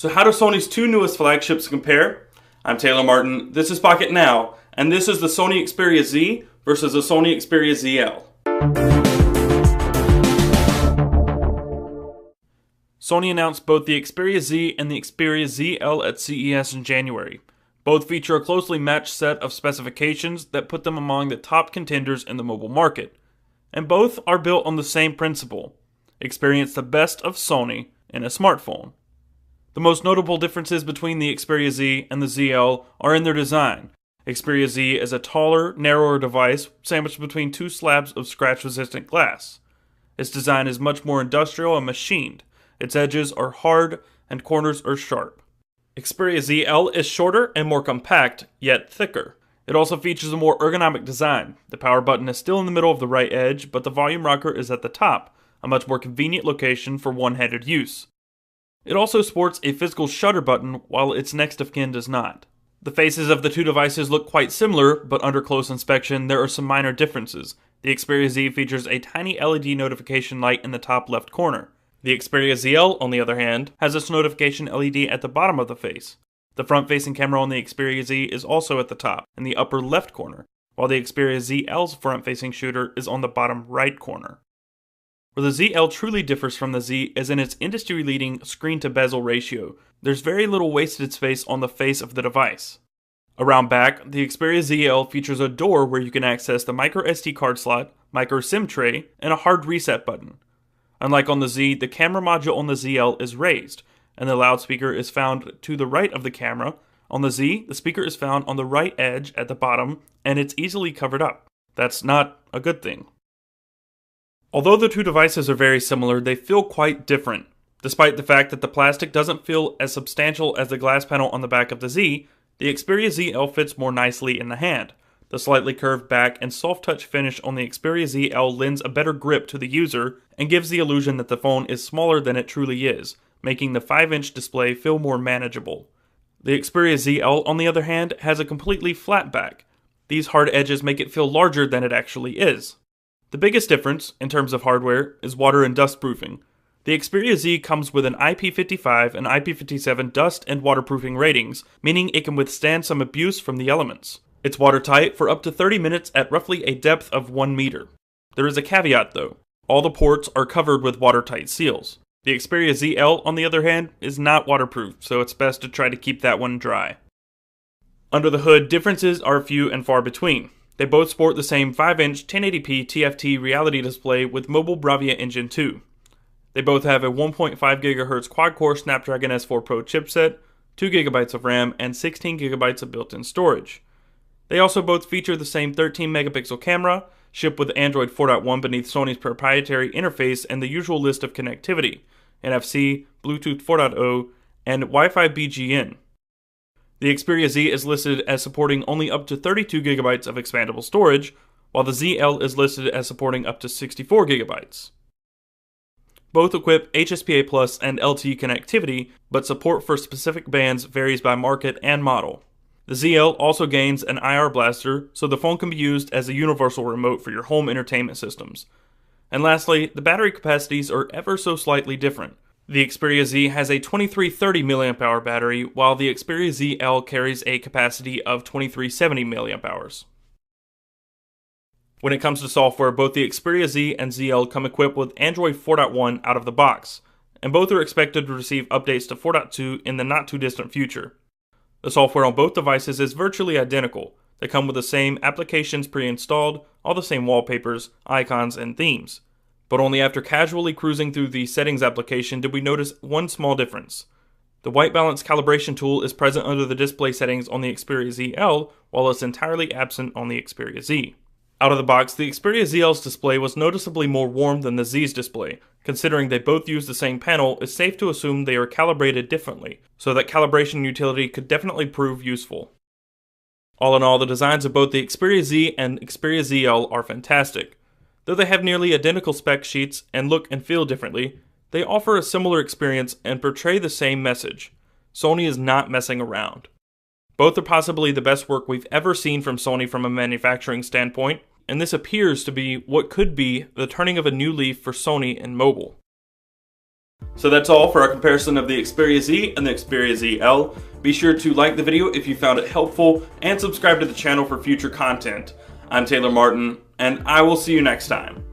So how do Sony's two newest flagships compare? I'm Taylor Martin, this is Pocket Now, and this is the Sony Xperia Z versus the Sony Xperia ZL. Sony announced both the Xperia Z and the Xperia ZL at CES in January. Both feature a closely matched set of specifications that put them among the top contenders in the mobile market. And both are built on the same principle: experience the best of Sony in a smartphone. The most notable differences between the Xperia Z and the ZL are in their design. Xperia Z is a taller, narrower device sandwiched between two slabs of scratch-resistant glass. Its design is much more industrial and machined. Its edges are hard and corners are sharp. Xperia ZL is shorter and more compact, yet thicker. It also features a more ergonomic design. The power button is still in the middle of the right edge, but the volume rocker is at the top, a much more convenient location for one-handed use. It also sports a physical shutter button, while its next of kin does not. The faces of the two devices look quite similar, but under close inspection there are some minor differences. The Xperia Z features a tiny LED notification light in the top left corner. The Xperia ZL, on the other hand, has its notification LED at the bottom of the face. The front-facing camera on the Xperia Z is also at the top, in the upper left corner, while the Xperia ZL's front-facing shooter is on the bottom right corner. Where the ZL truly differs from the Z is in its industry-leading screen-to-bezel ratio. There's very little wasted space on the face of the device. Around back, the Xperia ZL features a door where you can access the microSD card slot, micro SIM tray, and a hard reset button. Unlike on the Z, the camera module on the ZL is raised, and the loudspeaker is found to the right of the camera. On the Z, the speaker is found on the right edge at the bottom, and it's easily covered up. That's not a good thing. Although the two devices are very similar, they feel quite different. Despite the fact that the plastic doesn't feel as substantial as the glass panel on the back of the Z, the Xperia ZL fits more nicely in the hand. The slightly curved back and soft touch finish on the Xperia ZL lends a better grip to the user and gives the illusion that the phone is smaller than it truly is, making the 5-inch display feel more manageable. The Xperia ZL, on the other hand, has a completely flat back. These hard edges make it feel larger than it actually is. The biggest difference, in terms of hardware, is water and dust proofing. The Xperia Z comes with an IP55 and IP57 dust and waterproofing ratings, meaning it can withstand some abuse from the elements. It's watertight for up to 30 minutes at roughly a depth of 1 meter. There is a caveat though. All the ports are covered with watertight seals. The Xperia ZL, on the other hand, is not waterproof, so it's best to try to keep that one dry. Under the hood, differences are few and far between. They both sport the same 5-inch 1080p TFT reality display with Mobile Bravia Engine 2. They both have a 1.5 GHz quad-core Snapdragon S4 Pro chipset, 2 GB of RAM, and 16 GB of built-in storage. They also both feature the same 13-megapixel camera, shipped with Android 4.1 beneath Sony's proprietary interface and the usual list of connectivity: NFC, Bluetooth 4.0, and Wi-Fi BGN. The Xperia Z is listed as supporting only up to 32 GB of expandable storage, while the ZL is listed as supporting up to 64 GB. Both equip HSPA Plus and LTE connectivity, but support for specific bands varies by market and model. The ZL also gains an IR blaster, so the phone can be used as a universal remote for your home entertainment systems. And lastly, the battery capacities are ever so slightly different. The Xperia Z has a 2330 mAh battery, while the Xperia ZL carries a capacity of 2370 mAh. When it comes to software, both the Xperia Z and ZL come equipped with Android 4.1 out of the box, and both are expected to receive updates to 4.2 in the not-too-distant future. The software on both devices is virtually identical. They come with the same applications pre-installed, all the same wallpapers, icons, and themes. But only after casually cruising through the settings application did we notice one small difference. The white balance calibration tool is present under the display settings on the Xperia ZL, while it's entirely absent on the Xperia Z. Out of the box, the Xperia ZL's display was noticeably more warm than the Z's display. Considering they both use the same panel, it's safe to assume they are calibrated differently, so that calibration utility could definitely prove useful. All in all, the designs of both the Xperia Z and Xperia ZL are fantastic. Though they have nearly identical spec sheets and look and feel differently, they offer a similar experience and portray the same message. Sony is not messing around. Both are possibly the best work we've ever seen from Sony from a manufacturing standpoint, and this appears to be what could be the turning of a new leaf for Sony in mobile. So that's all for our comparison of the Xperia Z and the Xperia ZL. Be sure to like the video if you found it helpful and subscribe to the channel for future content. I'm Taylor Martin, and I will see you next time.